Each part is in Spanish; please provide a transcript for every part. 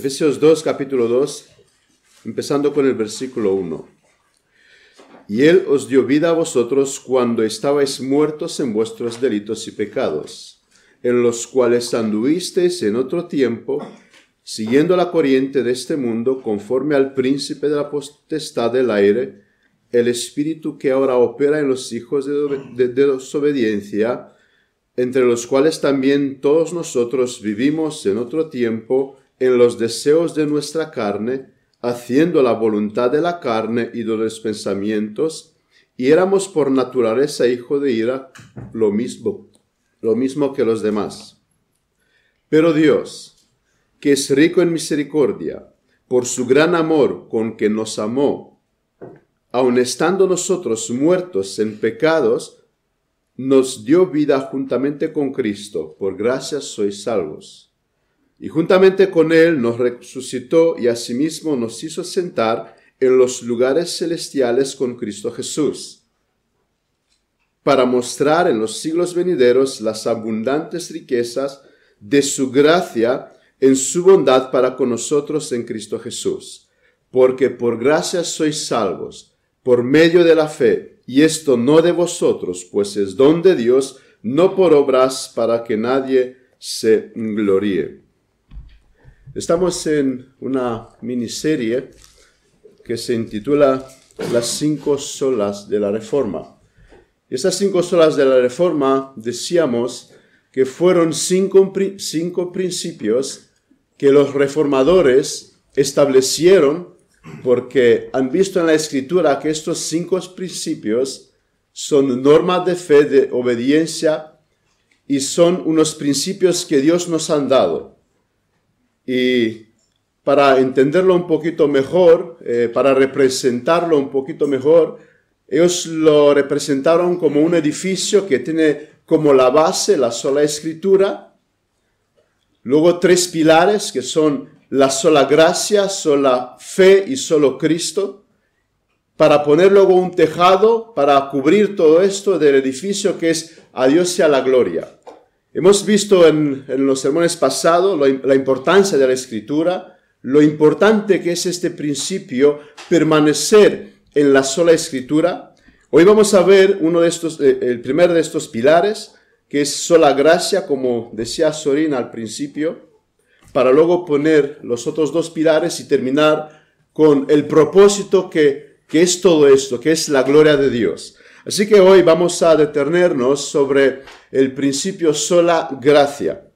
Efesios 2, capítulo 2, empezando con el versículo 1. Y Él os dio vida a vosotros cuando estabais muertos en vuestros delitos y pecados, en los cuales anduvisteis en otro tiempo, siguiendo la corriente de este mundo, conforme al príncipe de la potestad del aire, el espíritu que ahora opera en los hijos de desobediencia, entre los cuales también todos nosotros vivimos en otro tiempo en los deseos de nuestra carne, haciendo la voluntad de la carne y de los pensamientos, y éramos por naturaleza hijos de ira, lo mismo que los demás. Pero Dios, que es rico en misericordia, por su gran amor con que nos amó, aun estando nosotros muertos en pecados, nos dio vida juntamente con Cristo, por gracia sois salvos. Y juntamente con Él nos resucitó y asimismo nos hizo sentar en los lugares celestiales con Cristo Jesús, para mostrar en los siglos venideros las abundantes riquezas de su gracia en su bondad para con nosotros en Cristo Jesús. Porque por gracia sois salvos, por medio de la fe, y esto no de vosotros, pues es don de Dios, no por obras para que nadie se gloríe. Estamos en una miniserie que se intitula Las 5 solas de la Reforma. Esas 5 solas de la Reforma decíamos que fueron cinco principios que los reformadores establecieron porque han visto en la Escritura que estos 5 principios son normas de fe, de obediencia, y son unos principios que Dios nos ha dado. Y para entenderlo un poquito mejor, para representarlo un poquito mejor, ellos lo representaron como un edificio que tiene como la base la sola Escritura, luego 3 pilares que son la sola gracia, sola fe y solo Cristo, para poner luego un tejado para cubrir todo esto del edificio que es a Dios sea la gloria. Hemos visto en los sermones pasados la importancia de la Escritura, lo importante que es este principio, permanecer en la sola Escritura. Hoy vamos a ver el primer de estos pilares, que es sola gracia, como decía Sorin al principio, para luego poner los otros 2 pilares y terminar con el propósito que es todo esto, que es la gloria de Dios. Así que hoy vamos a detenernos sobre el principio sola gracia.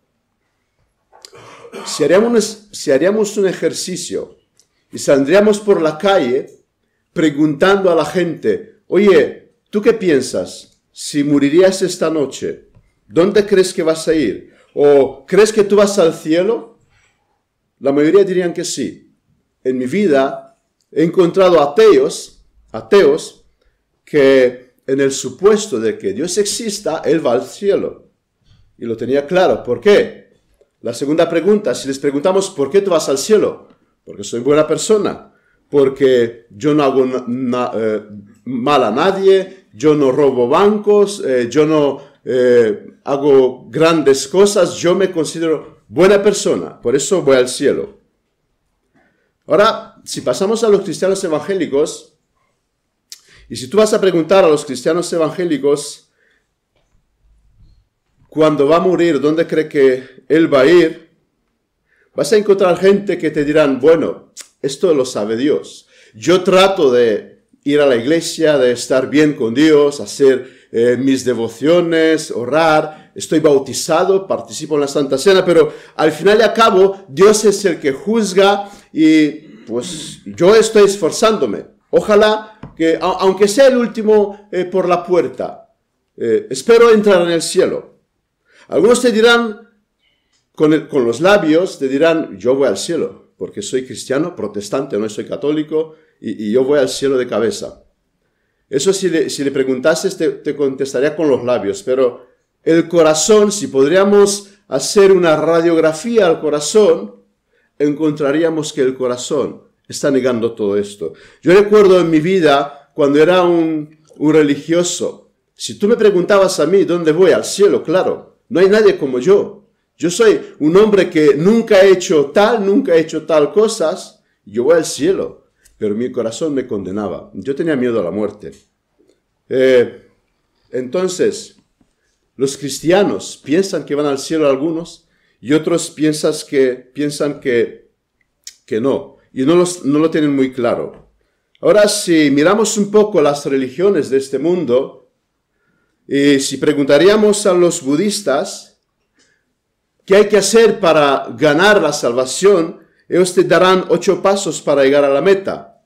Si haríamos un ejercicio y saldríamos por la calle preguntando a la gente, oye, ¿tú qué piensas? Si morirías esta noche, ¿dónde crees que vas a ir? ¿O crees que tú vas al cielo? La mayoría dirían que sí. En mi vida he encontrado ateos que en el supuesto de que Dios exista, Él va al cielo. Y lo tenía claro. ¿Por qué? La segunda pregunta, si les preguntamos, ¿por qué tú vas al cielo? Porque soy buena persona. Porque yo no hago mal a nadie, yo no robo bancos, yo no hago grandes cosas, yo me considero buena persona, por eso voy al cielo. Ahora, si pasamos a los cristianos evangélicos, y si tú vas a preguntar a los cristianos evangélicos, cuando va a morir, ¿dónde cree que él va a ir? Vas a encontrar gente que te dirán, bueno, esto lo sabe Dios. Yo trato de ir a la iglesia, de estar bien con Dios, hacer mis devociones, orar, estoy bautizado, participo en la Santa Cena, pero al final y al cabo, Dios es el que juzga y pues yo estoy esforzándome. Ojalá que, aunque sea el último por la puerta, espero entrar en el cielo. Algunos te dirán, con los labios, te dirán, yo voy al cielo, porque soy cristiano, protestante, no soy católico, y yo voy al cielo de cabeza. Eso si le preguntases te contestaría con los labios, pero el corazón, si podríamos hacer una radiografía al corazón, encontraríamos que el corazón está negando todo esto. Yo recuerdo en mi vida, cuando era un religioso, si tú me preguntabas a mí dónde voy, al cielo, claro, no hay nadie como yo. Yo soy un hombre que nunca he hecho tal cosas, yo voy al cielo, pero mi corazón me condenaba. Yo tenía miedo a la muerte. Entonces, los cristianos piensan que van al cielo algunos y otros piensan que no, y no lo tienen muy claro. Ahora, si miramos un poco las religiones de este mundo, y si preguntaríamos a los budistas qué hay que hacer para ganar la salvación, ellos te darán 8 pasos para llegar a la meta.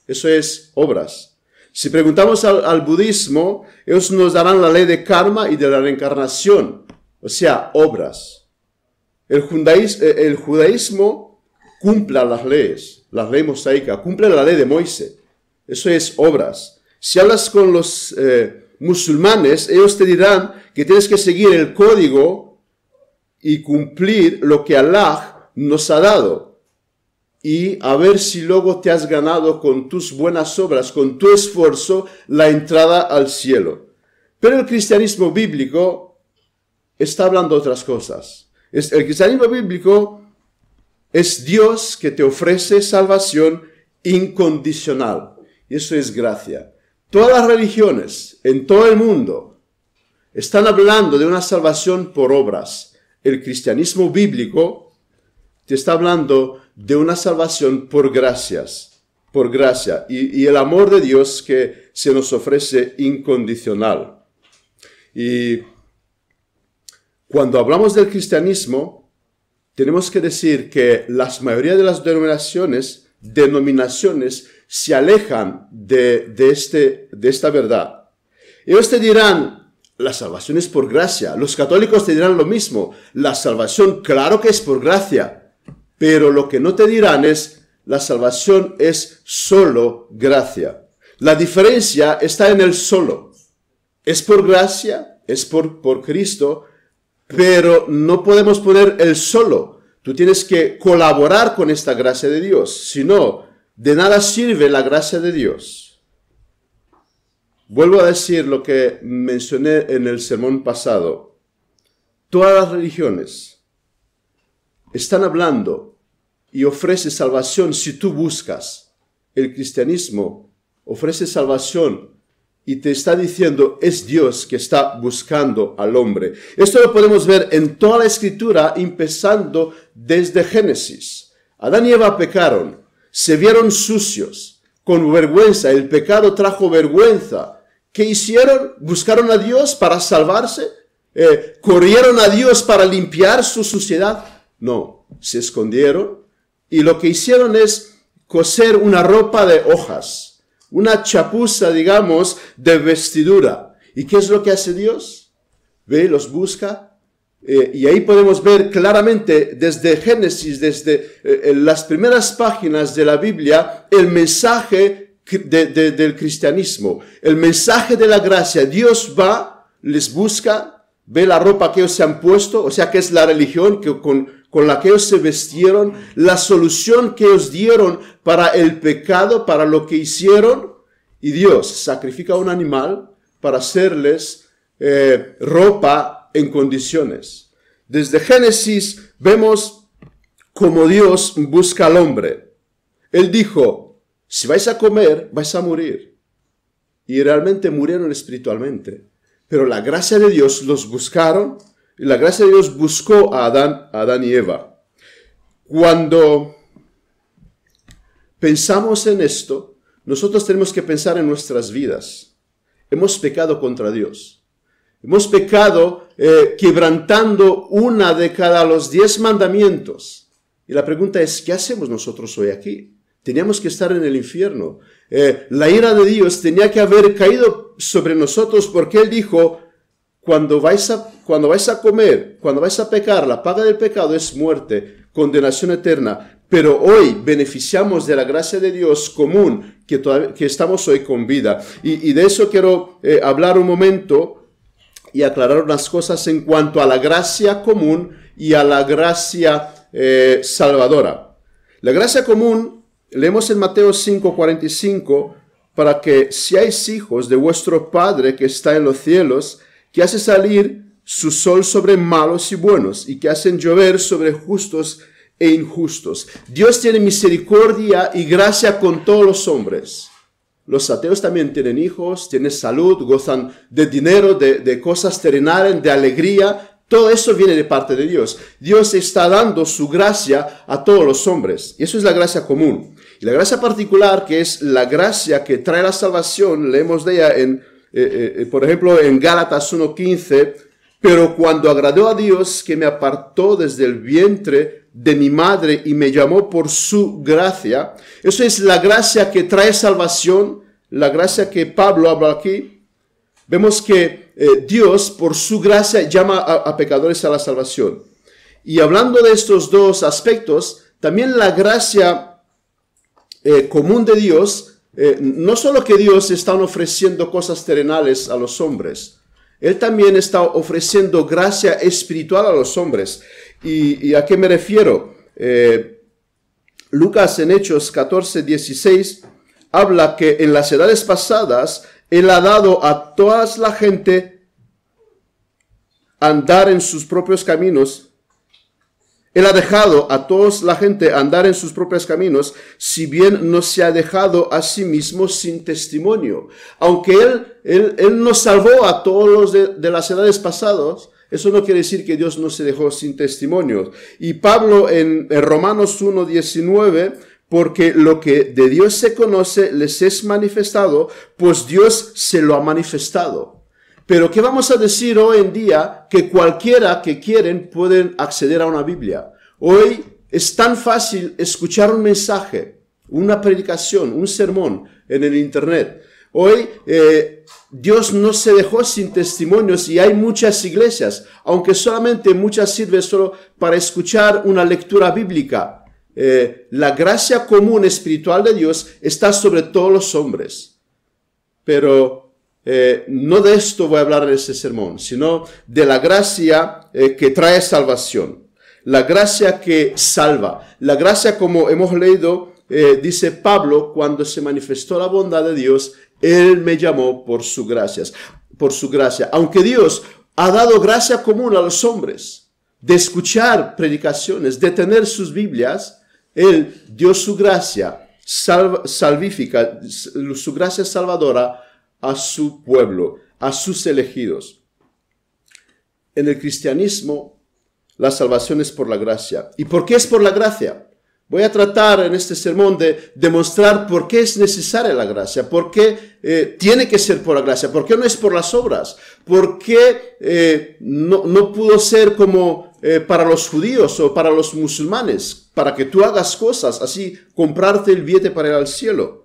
Eso es obras. Si preguntamos al budismo, ellos nos darán la ley de karma y de la reencarnación, o sea, obras. El judaísmo cumple las leyes, la ley mosaica, cumple la ley de Moisés. Eso es obras. Si hablas con los musulmanes, ellos te dirán que tienes que seguir el código y cumplir lo que Allah nos ha dado. Y a ver si luego te has ganado con tus buenas obras, con tu esfuerzo, la entrada al cielo. Pero el cristianismo bíblico está hablando de otras cosas. El cristianismo bíblico es Dios que te ofrece salvación incondicional. Y eso es gracia. Todas las religiones en todo el mundo están hablando de una salvación por obras. El cristianismo bíblico te está hablando de una salvación por gracias, por gracia, y el amor de Dios que se nos ofrece incondicional. Y cuando hablamos del cristianismo, tenemos que decir que la mayoría de las denominaciones se alejan de esta verdad. Ellos te dirán, la salvación es por gracia. Los católicos te dirán lo mismo, la salvación claro que es por gracia. Pero lo que no te dirán es, la salvación es solo gracia. La diferencia está en el solo. Es por gracia, es por Cristo, pero no podemos poner el solo. Tú tienes que colaborar con esta gracia de Dios. Si no, de nada sirve la gracia de Dios. Vuelvo a decir lo que mencioné en el sermón pasado. Todas las religiones están hablando y ofrece salvación si tú buscas. El cristianismo ofrece salvación y te está diciendo, es Dios que está buscando al hombre. Esto lo podemos ver en toda la Escritura, empezando desde Génesis. Adán y Eva pecaron, se vieron sucios, con vergüenza. El pecado trajo vergüenza. ¿Qué hicieron? ¿Buscaron a Dios para salvarse? ¿Corrieron a Dios para limpiar su suciedad? No, se escondieron. Y lo que hicieron es coser una ropa de hojas, una chapuza, digamos, de vestidura. ¿Y qué es lo que hace Dios? Ve, los busca. Y ahí podemos ver claramente desde Génesis, desde las primeras páginas de la Biblia, el mensaje del cristianismo, el mensaje de la gracia. Dios va, les busca, ve la ropa que ellos se han puesto, o sea que es la religión con la que ellos se vestieron, la solución que ellos dieron para el pecado, para lo que hicieron, y Dios sacrifica un animal para hacerles ropa en condiciones. Desde Génesis vemos cómo Dios busca al hombre. Él dijo, si vais a comer, vais a morir. Y realmente murieron espiritualmente. Pero la gracia de Dios los buscaron, y la gracia de Dios buscó a Adán y Eva. Cuando pensamos en esto, nosotros tenemos que pensar en nuestras vidas. Hemos pecado contra Dios. Hemos pecado quebrantando una de cada los 10 mandamientos. Y la pregunta es, ¿qué hacemos nosotros hoy aquí? Teníamos que estar en el infierno. La ira de Dios tenía que haber caído sobre nosotros porque Él dijo, cuando vais a comer, cuando vais a pecar, la paga del pecado es muerte, condenación eterna. Pero hoy beneficiamos de la gracia de Dios común, que estamos hoy con vida. Y de eso quiero hablar un momento y aclarar unas cosas en cuanto a la gracia común y a la gracia salvadora. La gracia común, leemos en Mateo 5:45, para que seáis hijos de vuestro Padre que está en los cielos, que hace salir su sol sobre malos y buenos, y que hacen llover sobre justos e injustos. Dios tiene misericordia y gracia con todos los hombres. Los ateos también tienen hijos, tienen salud, gozan de dinero, de cosas terrenales, de alegría. Todo eso viene de parte de Dios. Dios está dando su gracia a todos los hombres. Y eso es la gracia común. Y la gracia particular, que es la gracia que trae la salvación, leemos de ella por ejemplo, en Gálatas 1:15, pero cuando agradó a Dios que me apartó desde el vientre de mi madre y me llamó por su gracia. Eso es la gracia que trae salvación, la gracia que Pablo habla aquí. Vemos que Dios por su gracia llama a pecadores a la salvación. Y hablando de estos dos aspectos, también la gracia común de Dios, no solo que Dios está ofreciendo cosas terrenales a los hombres, Él también está ofreciendo gracia espiritual a los hombres. ¿Y a qué me refiero? Lucas en Hechos 14:16 habla que en las edades pasadas Él ha dado a toda la gente andar en sus propios caminos. Él ha dejado a toda la gente andar en sus propios caminos, si bien no se ha dejado a sí mismo sin testimonio. Aunque Él nos salvó a todos los de las edades pasadas, eso no quiere decir que Dios no se dejó sin testimonio. Y Pablo en Romanos 1:19, porque lo que de Dios se conoce les es manifestado, pues Dios se lo ha manifestado. Pero ¿qué vamos a decir hoy en día? Que cualquiera que quieren pueden acceder a una Biblia. Hoy es tan fácil escuchar un mensaje, una predicación, un sermón en el internet. Hoy Dios no se dejó sin testimonios y hay muchas iglesias, aunque solamente muchas sirven solo para escuchar una lectura bíblica. La gracia común espiritual de Dios está sobre todos los hombres. Pero no de esto voy a hablar en este sermón, sino de la gracia que trae salvación. La gracia que salva. La gracia, como hemos leído, dice Pablo, cuando se manifestó la bondad de Dios, Él me llamó por su gracia. Aunque Dios ha dado gracia común a los hombres, de escuchar predicaciones, de tener sus Biblias, Él dio su gracia salvífica, su gracia salvadora a su pueblo, a sus elegidos. En el cristianismo, la salvación es por la gracia. ¿Y por qué es por la gracia? Voy a tratar en este sermón de demostrar por qué es necesaria la gracia, por qué tiene que ser por la gracia, por qué no es por las obras, por qué no pudo ser como para los judíos o para los musulmanes, para que tú hagas cosas, así comprarte el billete para ir al cielo.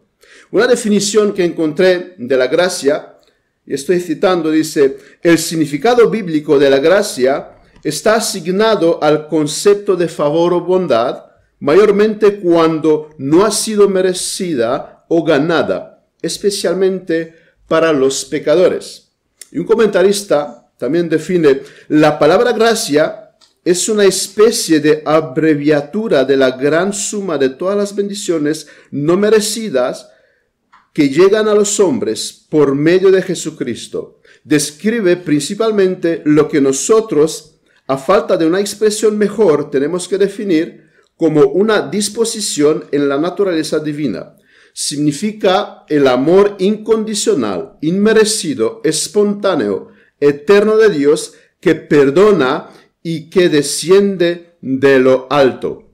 Una definición que encontré de la gracia, y estoy citando, dice: el significado bíblico de la gracia está asignado al concepto de favor o bondad, mayormente cuando no ha sido merecida o ganada, especialmente para los pecadores. Y un comentarista también define: la palabra gracia es una especie de abreviatura de la gran suma de todas las bendiciones no merecidas que llegan a los hombres por medio de Jesucristo. Describe principalmente lo que nosotros, a falta de una expresión mejor, tenemos que definir como una disposición en la naturaleza divina. Significa el amor incondicional, inmerecido, espontáneo, eterno de Dios, que perdona y que desciende de lo alto.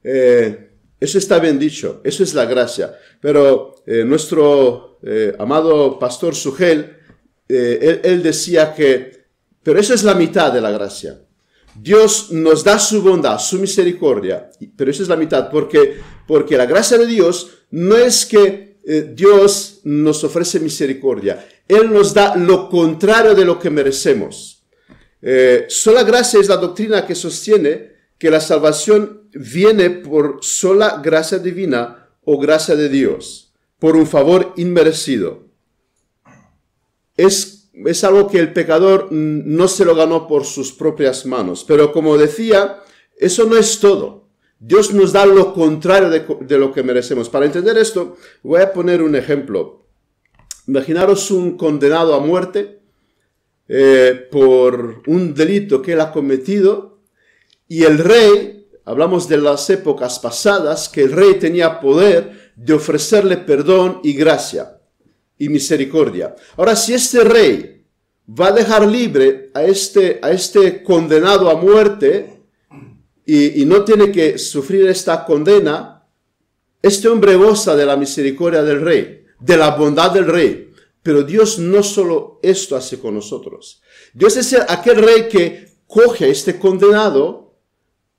Eso está bien dicho, eso es la gracia. Pero nuestro amado pastor Sugel, él decía que, pero eso es la mitad de la gracia. Dios nos da su bondad, su misericordia, pero eso es la mitad, porque la gracia de Dios no es que Dios nos ofrece misericordia. Él nos da lo contrario de lo que merecemos. Sola gracia es la doctrina que sostiene que la salvación viene por sola gracia divina o gracia de Dios, por un favor inmerecido. Es algo que el pecador no se lo ganó por sus propias manos. Pero como decía, eso no es todo. Dios nos da lo contrario de lo que merecemos. Para entender esto, voy a poner un ejemplo. Imaginaros un condenado a muerte. por un delito que él ha cometido, y el rey, hablamos de las épocas pasadas, que el rey tenía poder de ofrecerle perdón y gracia y misericordia. Ahora, si este rey va a dejar libre a este condenado a muerte y no tiene que sufrir esta condena, este hombre goza de la misericordia del rey, de la bondad del rey. Pero Dios no solo esto hace con nosotros. Dios es aquel rey que coge a este condenado,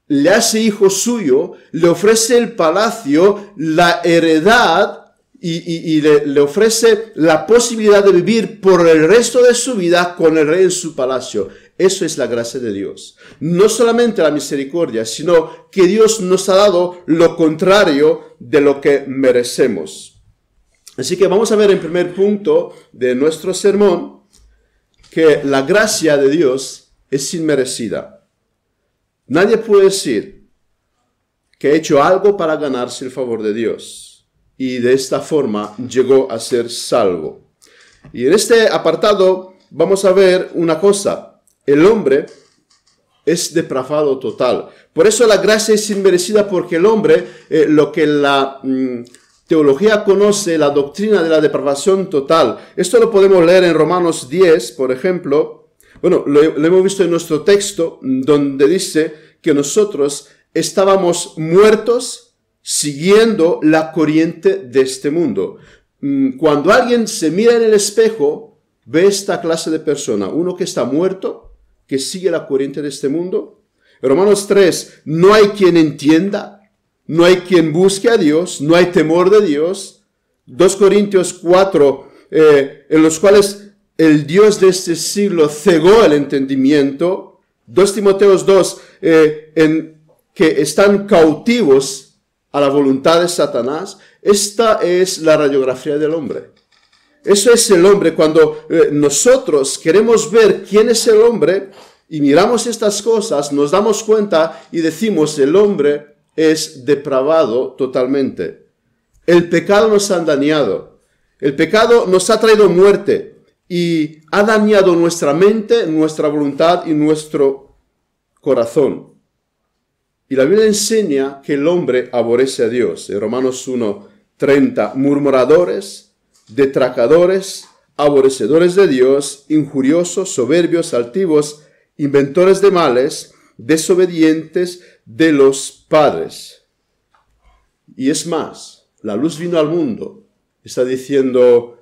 le hace hijo suyo, le ofrece el palacio, la heredad y le ofrece la posibilidad de vivir por el resto de su vida con el rey en su palacio. Eso es la gracia de Dios. No solamente la misericordia, sino que Dios nos ha dado lo contrario de lo que merecemos. Así que vamos a ver en primer punto de nuestro sermón que la gracia de Dios es inmerecida. Nadie puede decir que ha hecho algo para ganarse el favor de Dios y de esta forma llegó a ser salvo. Y en este apartado vamos a ver una cosa. El hombre es depravado total. Por eso la gracia es inmerecida, porque el hombre, lo que la teología conoce, la doctrina de la depravación total. Esto lo podemos leer en Romanos 10, por ejemplo. Bueno, lo hemos visto en nuestro texto, donde dice que nosotros estábamos muertos siguiendo la corriente de este mundo. Cuando alguien se mira en el espejo, ve esta clase de persona, uno que está muerto, que sigue la corriente de este mundo. En Romanos 3, no hay quien entienda, no hay quien busque a Dios, no hay temor de Dios. 2 Corintios 4, en los cuales el Dios de este siglo cegó el entendimiento. 2 Timoteos 2, en que están cautivos a la voluntad de Satanás. Esta es la radiografía del hombre. Eso es el hombre. Cuando nosotros queremos ver quién es el hombre y miramos estas cosas, nos damos cuenta y decimos: el hombre es depravado totalmente. El pecado nos ha dañado. El pecado nos ha traído muerte y ha dañado nuestra mente, nuestra voluntad y nuestro corazón. Y la Biblia enseña que el hombre aborrece a Dios. En Romanos 1:30, murmuradores, detracadores, aborrecedores de Dios, injuriosos, soberbios, altivos, inventores de males, desobedientes de los padres. Y es más, la luz vino al mundo. Está diciendo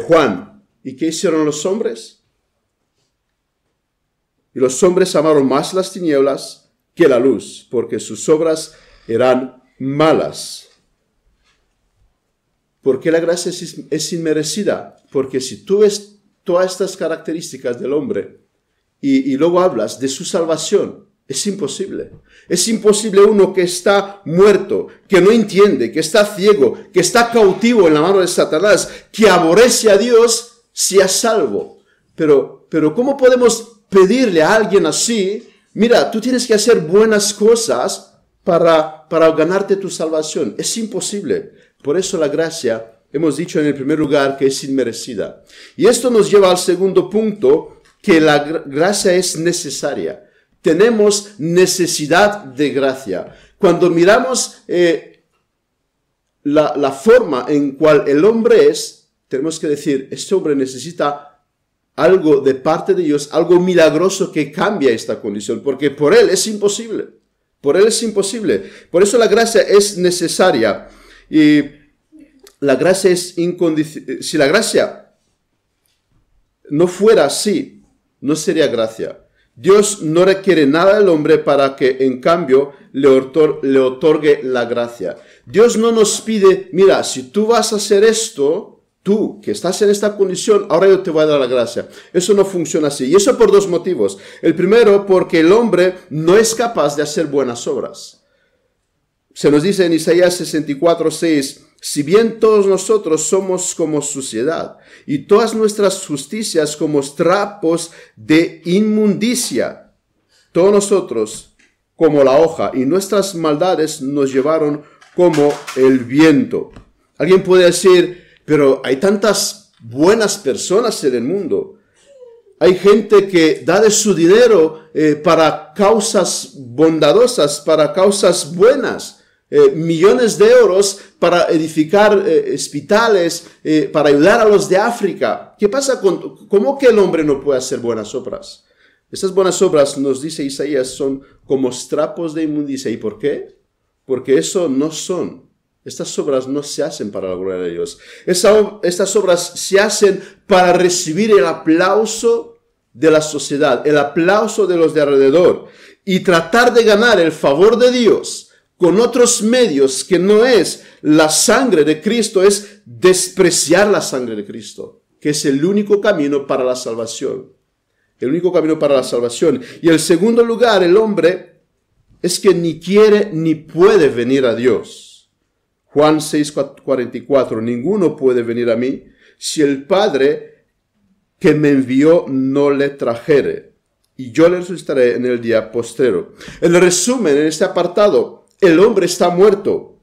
Juan, ¿y qué hicieron los hombres? Y los hombres amaron más las tinieblas que la luz, porque sus obras eran malas. ¿Por qué la gracia es inmerecida? Porque si tú ves todas estas características del hombre y luego hablas de su salvación, es imposible. Es imposible uno que está muerto, que no entiende, que está ciego, que está cautivo en la mano de Satanás, que aborrece a Dios, sea salvo. Pero ¿cómo podemos pedirle a alguien así: mira, tú tienes que hacer buenas cosas para ganarte tu salvación? Es imposible. Por eso la gracia, hemos dicho en el primer lugar, que es inmerecida. Y esto nos lleva al segundo punto, que la gracia es necesaria. Tenemos necesidad de gracia. Cuando miramos la forma en cual el hombre es, tenemos que decir: este hombre necesita algo de parte de Dios, algo milagroso que cambia esta condición, porque por él es imposible. Por él es imposible. Por eso la gracia es necesaria. Y la gracia es incondicional. Si la gracia no fuera así, no sería gracia. Dios no requiere nada del hombre para que en cambio le otorgue la gracia. Dios no nos pide: mira, si tú vas a hacer esto, tú que estás en esta condición, ahora yo te voy a dar la gracia. Eso no funciona así. Y eso por dos motivos. El primero, porque el hombre no es capaz de hacer buenas obras. Se nos dice en Isaías 64:6, si bien todos nosotros somos como suciedad, y todas nuestras justicias como trapos de inmundicia, todos nosotros como la hoja, y nuestras maldades nos llevaron como el viento. Alguien puede decir: pero hay tantas buenas personas en el mundo. Hay gente que da de su dinero para causas bondadosas, para causas buenas. Millones de euros para edificar hospitales, para ayudar a los de África. ¿Qué pasa cómo que el hombre no puede hacer buenas obras? Estas buenas obras, nos dice Isaías, son como trapos de inmundicia. ¿Y por qué? Porque eso no son. Estas obras no se hacen para la gloria de Dios. Estas obras se hacen para recibir el aplauso de la sociedad, el aplauso de los de alrededor y tratar de ganar el favor de Dios con otros medios que no es la sangre de Cristo, es despreciar la sangre de Cristo, que es el único camino para la salvación. El único camino para la salvación. Y en segundo lugar, el hombre es que ni quiere ni puede venir a Dios. Juan 6:44, ninguno puede venir a mí si el Padre que me envió no le trajere, y yo le resucitaré en el día postrero. En resumen, en este apartado, el hombre está muerto,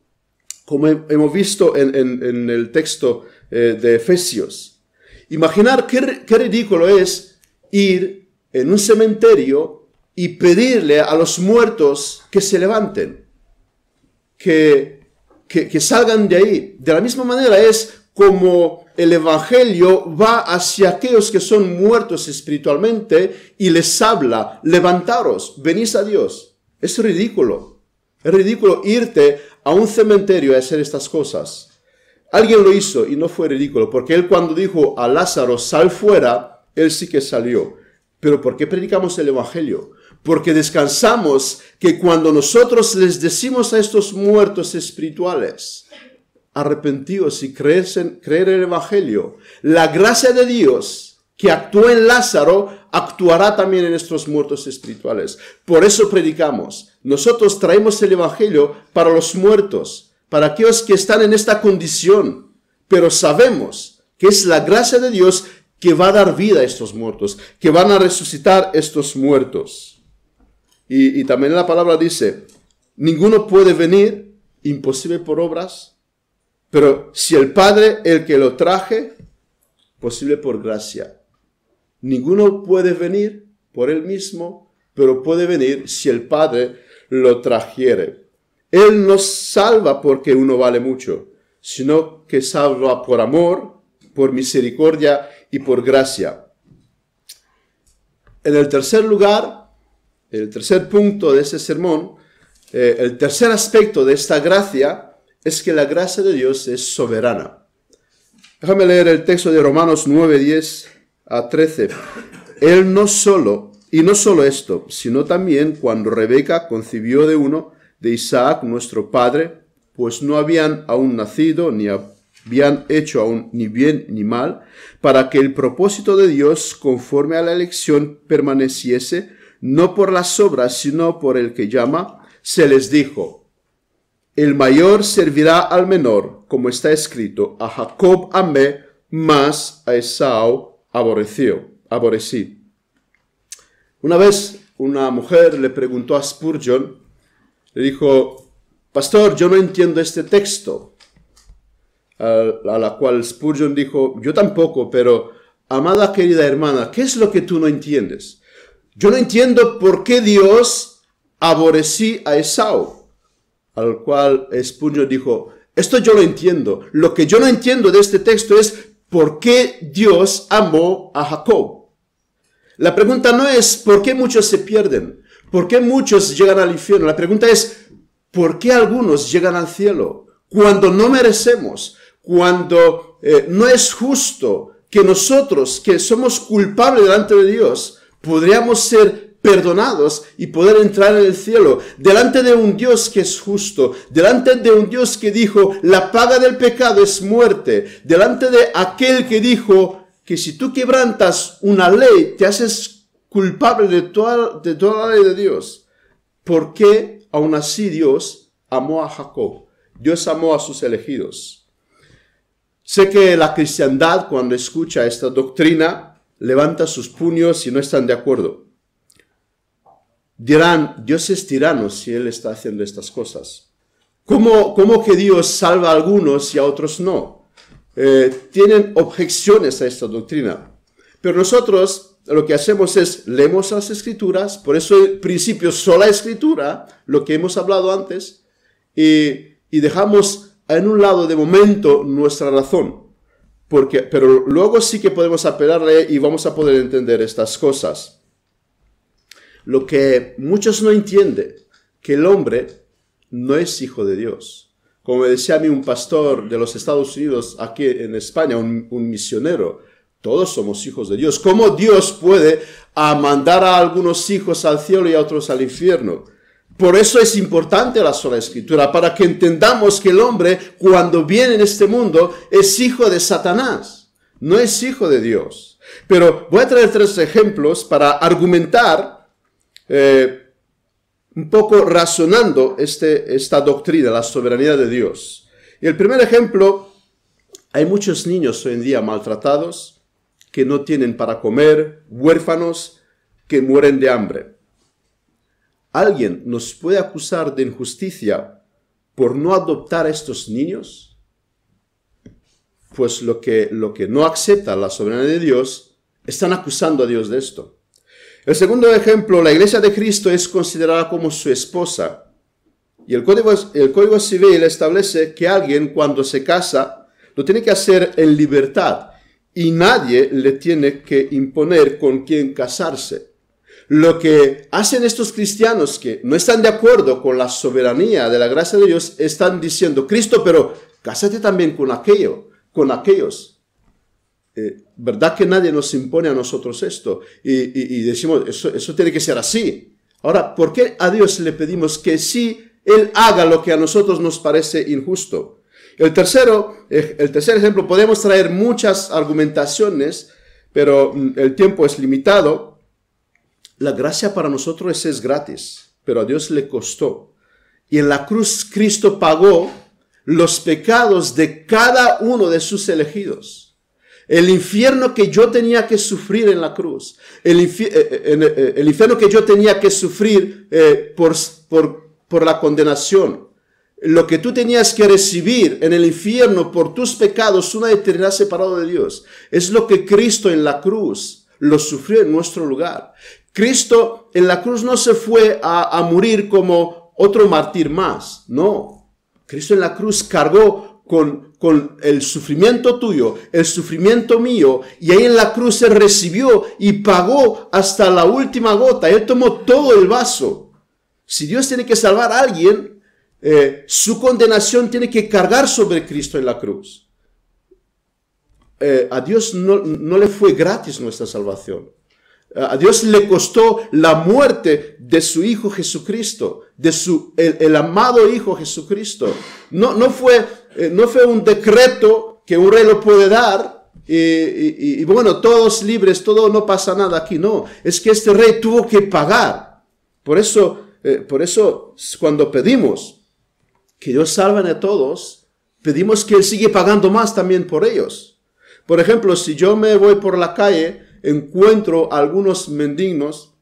como hemos visto en el texto de Efesios. Imaginar qué ridículo es ir en un cementerio y pedirle a los muertos que se levanten, que salgan de ahí. De la misma manera es como el evangelio va hacia aquellos que son muertos espiritualmente y les habla: levantaros, venid a Dios. Es ridículo. Es ridículo irte a un cementerio a hacer estas cosas. Alguien lo hizo y no fue ridículo, porque él cuando dijo a Lázaro, sal fuera, él sí que salió. Pero ¿por qué predicamos el evangelio? Porque descansamos que cuando nosotros les decimos a estos muertos espirituales, arrepentíos y creer en el evangelio, la gracia de Dios que actuó en Lázaro actuará también en estos muertos espirituales. Por eso predicamos. Nosotros traemos el evangelio para los muertos, para aquellos que están en esta condición, pero sabemos que es la gracia de Dios que va a dar vida a estos muertos, que van a resucitar estos muertos. Y también la palabra dice, ninguno puede venir, imposible por obras, pero si el Padre, el que lo traje, posible por gracia. Ninguno puede venir por él mismo, pero puede venir si el Padre lo trajere. Él no salva porque uno vale mucho, sino que salva por amor, por misericordia y por gracia. En el tercer lugar, el tercer punto de ese sermón, el tercer aspecto de esta gracia es que la gracia de Dios es soberana. Déjame leer el texto de Romanos 9, 10 a 13. Él no solo esto, sino también cuando Rebeca concibió de uno, de Isaac, nuestro padre, pues no habían aún nacido, ni habían hecho aún ni bien ni mal, para que el propósito de Dios, conforme a la elección, permaneciese, no por las obras, sino por el que llama, se les dijo, el mayor servirá al menor, como está escrito, a Jacob amé, mas a Esaú aborrecí. Una vez una mujer le preguntó a Spurgeon, le dijo, pastor, yo no entiendo este texto. A la cual Spurgeon dijo, yo tampoco, pero amada querida hermana, ¿qué es lo que tú no entiendes? Yo no entiendo por qué Dios aborrecí a Esaú. Al cual Spurgeon dijo, esto yo lo entiendo. Lo que yo no entiendo de este texto es por qué Dios amó a Jacob. La pregunta no es por qué muchos se pierden, por qué muchos llegan al infierno. La pregunta es por qué algunos llegan al cielo cuando no merecemos, cuando no es justo que nosotros, que somos culpables delante de Dios, podríamos ser perdonados y poder entrar en el cielo, delante de un Dios que es justo, delante de un Dios que dijo, la paga del pecado es muerte, delante de aquel que dijo que si tú quebrantas una ley, te haces culpable de toda la ley de Dios. ¿Por qué aún así Dios amó a Jacob? Dios amó a sus elegidos. Sé que la cristiandad, cuando escucha esta doctrina, levanta sus puños y no están de acuerdo. Dirán, Dios es tirano si Él está haciendo estas cosas. ¿Cómo que Dios salva a algunos y a otros no? Tienen objeciones a esta doctrina. Pero nosotros lo que hacemos es leemos las Escrituras, por eso el principio sola Escritura, lo que hemos hablado antes, y dejamos en un lado de momento nuestra razón. Pero luego sí que podemos apelarle y vamos a poder entender estas cosas. Lo que muchos no entienden, que el hombre no es hijo de Dios. Como me decía a mí un pastor de los Estados Unidos aquí en España, un misionero, todos somos hijos de Dios. ¿Cómo Dios puede mandar a algunos hijos al cielo y a otros al infierno? Por eso es importante la sola Escritura, para que entendamos que el hombre, cuando viene en este mundo, es hijo de Satanás, no es hijo de Dios. Pero voy a traer 3 ejemplos para argumentar, un poco razonando esta doctrina, la soberanía de Dios. Y el primer ejemplo, hay muchos niños hoy en día maltratados, que no tienen para comer, huérfanos, que mueren de hambre. ¿Alguien nos puede acusar de injusticia por no adoptar a estos niños? Pues lo que no acepta la soberanía de Dios, están acusando a Dios de esto. El segundo ejemplo, la Iglesia de Cristo es considerada como su esposa. Y el Código Civil establece que alguien cuando se casa lo tiene que hacer en libertad y nadie le tiene que imponer con quién casarse. Lo que hacen estos cristianos que no están de acuerdo con la soberanía de la gracia de Dios, están diciendo, Cristo, pero cásate también con aquellos. ¿Verdad que nadie nos impone a nosotros esto? Y decimos, eso tiene que ser así. Ahora, ¿por qué a Dios le pedimos que sí Él haga lo que a nosotros nos parece injusto? El tercer ejemplo, podemos traer muchas argumentaciones, pero el tiempo es limitado. La gracia para nosotros es gratis, pero a Dios le costó. Y en la cruz Cristo pagó los pecados de cada uno de sus elegidos. El infierno que yo tenía que sufrir en la cruz, el infierno que yo tenía que sufrir por la condenación, lo que tú tenías que recibir en el infierno por tus pecados, una eternidad separado de Dios, es lo que Cristo en la cruz lo sufrió en nuestro lugar. Cristo en la cruz no se fue a morir como otro mártir más, no. Cristo en la cruz cargó con el sufrimiento tuyo, el sufrimiento mío, y ahí en la cruz Él recibió y pagó hasta la última gota. Él tomó todo el vaso. Si Dios tiene que salvar a alguien, su condenación tiene que cargar sobre Cristo en la cruz. A Dios no le fue gratis nuestra salvación. A Dios le costó la muerte de su Hijo Jesucristo, de el amado Hijo Jesucristo. No fue un decreto que un rey lo puede dar y bueno, todos libres, todo, no pasa nada aquí. No, es que este rey tuvo que pagar. Por eso cuando pedimos que Dios salve a todos, pedimos que Él sigue pagando más también por ellos. Por ejemplo, si yo me voy por la calle, encuentro a algunos mendigos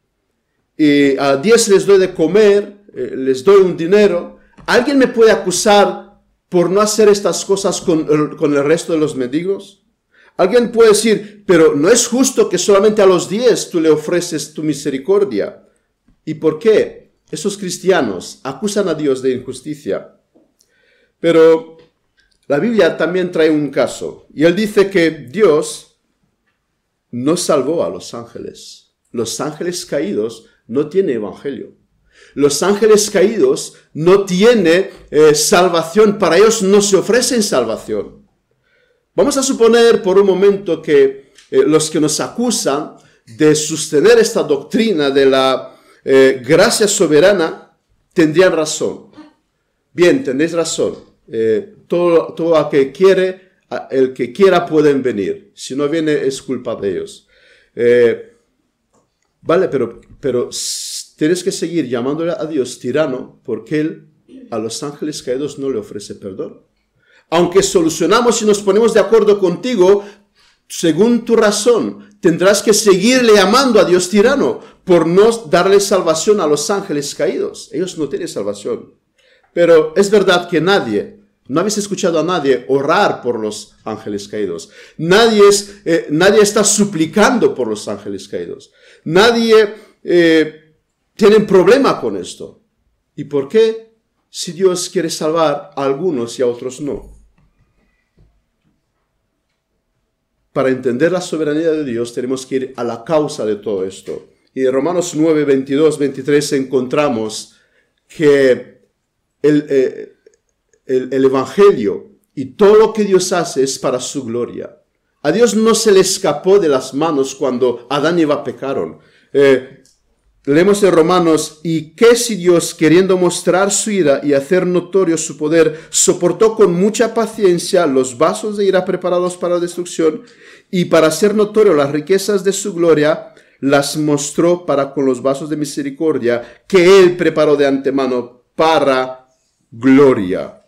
y a 10 les doy de comer, les doy un dinero, ¿alguien me puede acusar por no hacer estas cosas con el resto de los mendigos? Alguien puede decir, pero no es justo que solamente a los 10 tú le ofreces tu misericordia. ¿Y por qué? Esos cristianos acusan a Dios de injusticia. Pero la Biblia también trae un caso, y él dice que Dios no salvó a los ángeles. Los ángeles caídos no tienen evangelio. Los ángeles caídos no tienen salvación, para ellos no se ofrecen salvación. Vamos a suponer por un momento que los que nos acusan de sostener esta doctrina de la gracia soberana tendrían razón. Bien, tenéis razón. Todo el que quiera pueden venir. Si no viene es culpa de ellos. Vale, pero tienes que seguir llamándole a Dios tirano porque Él a los ángeles caídos no le ofrece perdón. Aunque solucionamos y nos ponemos de acuerdo contigo, según tu razón, tendrás que seguirle llamando a Dios tirano por no darle salvación a los ángeles caídos. Ellos no tienen salvación. Pero es verdad que nadie No habéis escuchado a nadie orar por los ángeles caídos. Nadie está suplicando por los ángeles caídos. Nadie tiene problema con esto. ¿Y por qué? Si Dios quiere salvar a algunos y a otros no. Para entender la soberanía de Dios tenemos que ir a la causa de todo esto. Y en Romanos 9, 22, 23 encontramos que el Evangelio y todo lo que Dios hace es para su gloria. A Dios no se le escapó de las manos cuando Adán y Eva pecaron. Leemos en Romanos, ¿y qué si Dios, queriendo mostrar su ira y hacer notorio su poder, soportó con mucha paciencia los vasos de ira preparados para la destrucción, y para hacer notorio las riquezas de su gloria, las mostró para con los vasos de misericordia que Él preparó de antemano para gloria?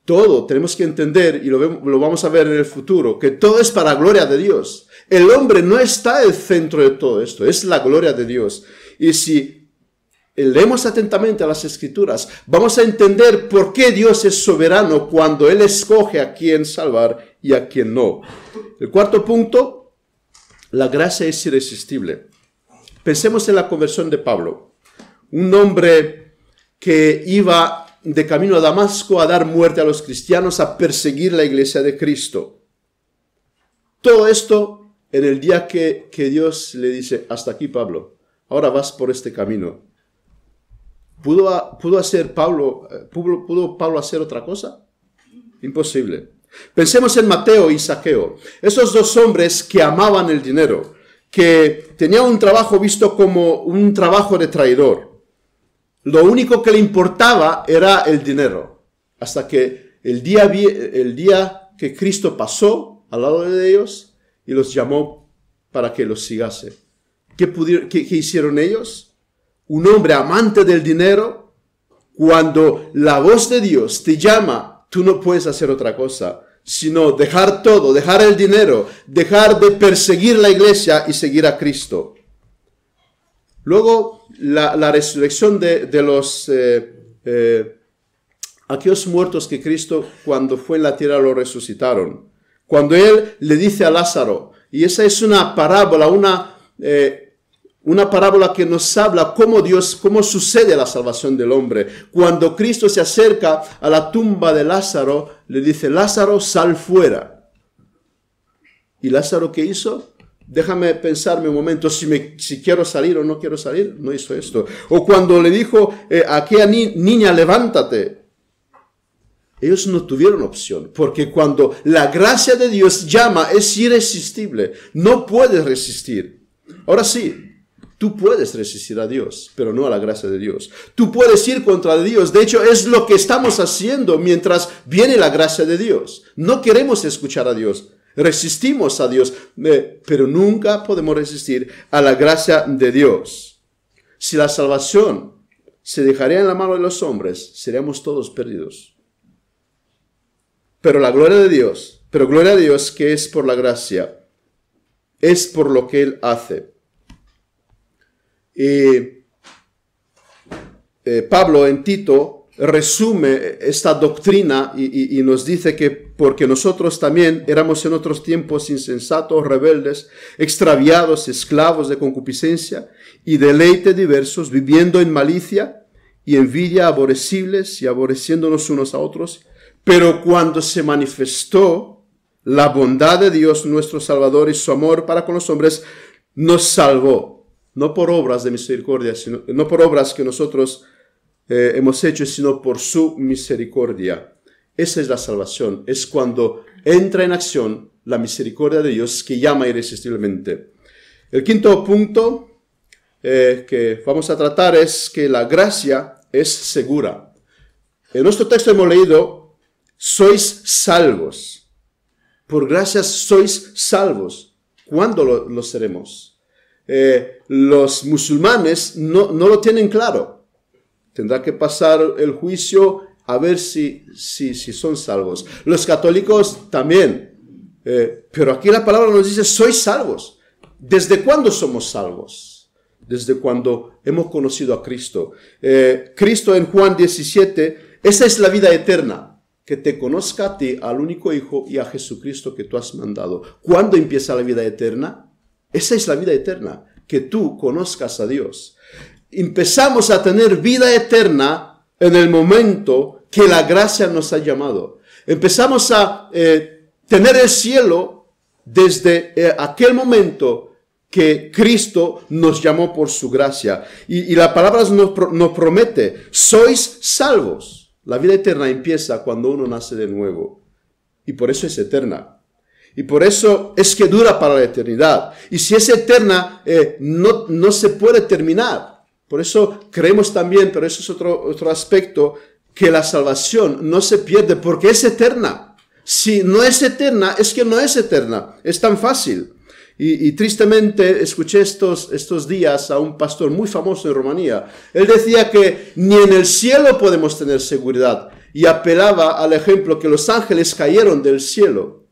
Todo tenemos que entender, y lo vamos a ver en el futuro, que todo es para gloria de Dios. El hombre no está el centro de todo esto, es la gloria de Dios. Y si leemos atentamente a las Escrituras, vamos a entender por qué Dios es soberano cuando Él escoge a quién salvar y a quién no. El cuarto punto, la gracia es irresistible. Pensemos en la conversión de Pablo, un hombre que iba de camino a Damasco a dar muerte a los cristianos, a perseguir la iglesia de Cristo. Todo esto en el día que Dios le dice, hasta aquí Pablo, ahora vas por este camino. ¿Pudo Pablo hacer otra cosa? Imposible. Pensemos en Mateo y Zaqueo, esos dos hombres que amaban el dinero, que tenían un trabajo visto como un trabajo de traidor. Lo único que le importaba era el dinero, hasta que el día que Cristo pasó al lado de ellos y los llamó para que los sigase. ¿Qué hicieron ellos? Un hombre amante del dinero, cuando la voz de Dios te llama, tú no puedes hacer otra cosa, sino dejar todo, dejar el dinero, dejar de perseguir la iglesia y seguir a Cristo. Luego, la resurrección de los aquellos muertos que Cristo, cuando fue en la tierra, lo resucitaron. Cuando Él le dice a Lázaro, y esa es una parábola, una parábola que nos habla cómo sucede la salvación del hombre. Cuando Cristo se acerca a la tumba de Lázaro, le dice, Lázaro, sal fuera. ¿Y Lázaro qué hizo? Déjame pensarme un momento si quiero salir o no quiero salir. No hizo esto. O cuando le dijo a aquella niña, levántate. Ellos no tuvieron opción, porque cuando la gracia de Dios llama es irresistible. No puedes resistir. Ahora sí, tú puedes resistir a Dios, pero no a la gracia de Dios. Tú puedes ir contra Dios. De hecho, es lo que estamos haciendo mientras viene la gracia de Dios. No queremos escuchar a Dios. Resistimos a Dios, pero nunca podemos resistir a la gracia de Dios. Si la salvación se dejaría en la mano de los hombres, seríamos todos perdidos. Pero gloria a Dios que es por la gracia, es por lo que Él hace. Y Pablo en Tito resume esta doctrina y nos dice que porque nosotros también éramos en otros tiempos insensatos, rebeldes, extraviados, esclavos de concupiscencia y deleite diversos, viviendo en malicia y envidia, aborrecibles y aborreciéndonos unos a otros. Pero cuando se manifestó la bondad de Dios nuestro Salvador y su amor para con los hombres, nos salvó, no por obras de misericordia, no por obras que nosotros hemos hecho, sino por su misericordia. Esa es la salvación, es cuando entra en acción la misericordia de Dios que llama irresistiblemente. El quinto punto que vamos a tratar es que la gracia es segura. En nuestro texto hemos leído, sois salvos. Por gracia sois salvos. ¿Cuándo lo seremos? Los musulmanes no lo tienen claro. Tendrá que pasar el juicio a ver si son salvos. Los católicos también. Pero aquí la palabra nos dice, sois salvos. ¿Desde cuándo somos salvos? Desde cuando hemos conocido a Cristo. Cristo en Juan 17, esa es la vida eterna. que te conozca a ti, al único Hijo y a Jesucristo que tú has mandado. ¿Cuándo empieza la vida eterna? Esa es la vida eterna, que tú conozcas a Dios. Empezamos a tener vida eterna en el momento que la gracia nos ha llamado. Empezamos a tener el cielo desde aquel momento que Cristo nos llamó por su gracia. Y la palabra nos promete, sois salvos. La vida eterna empieza cuando uno nace de nuevo. Y por eso es eterna. Y por eso es que dura para la eternidad. Y si es eterna, no se puede terminar. Por eso creemos también, pero eso es otro aspecto, que la salvación no se pierde porque es eterna. Si no es eterna, es que no es eterna. Es tan fácil. Y tristemente escuché estos días a un pastor muy famoso en Rumanía. Él decía que ni en el cielo podemos tener seguridad. Y apelaba al ejemplo que los ángeles cayeron del cielo.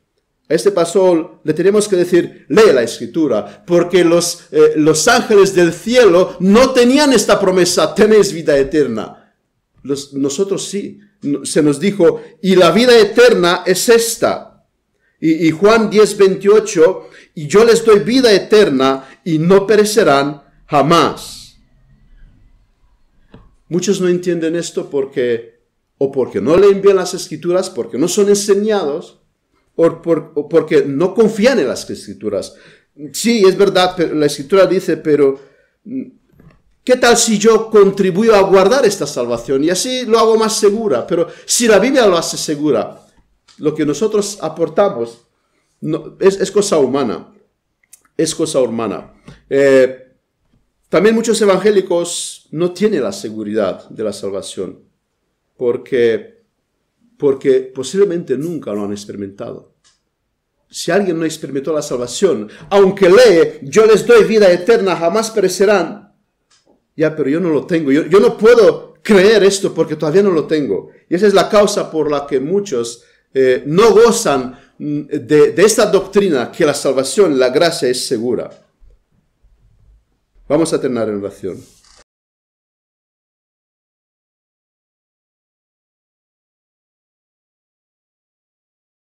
A este pastor le tenemos que decir, lee la Escritura, porque los ángeles del cielo no tenían esta promesa, tenéis vida eterna. Nosotros sí. Se nos dijo, y la vida eterna es esta. Y Juan 10:28, y yo les doy vida eterna y no perecerán jamás. Muchos no entienden esto porque no leen bien las Escrituras, porque no son enseñados, o porque no confían en las Escrituras. Sí, es verdad, la Escritura dice, pero ¿qué tal si yo contribuyo a guardar esta salvación? Y así lo hago más segura. Pero si la Biblia lo hace segura, lo que nosotros aportamos es cosa humana. Es cosa humana. También muchos evangélicos no tienen la seguridad de la salvación. Porque posiblemente nunca lo han experimentado. Si alguien no experimentó la salvación, aunque lee, yo les doy vida eterna, jamás perecerán. Ya, pero yo no lo tengo. Yo no puedo creer esto porque todavía no lo tengo. Y esa es la causa por la que muchos no gozan de esta doctrina que la salvación, la gracia es segura. Vamos a terminar en oración.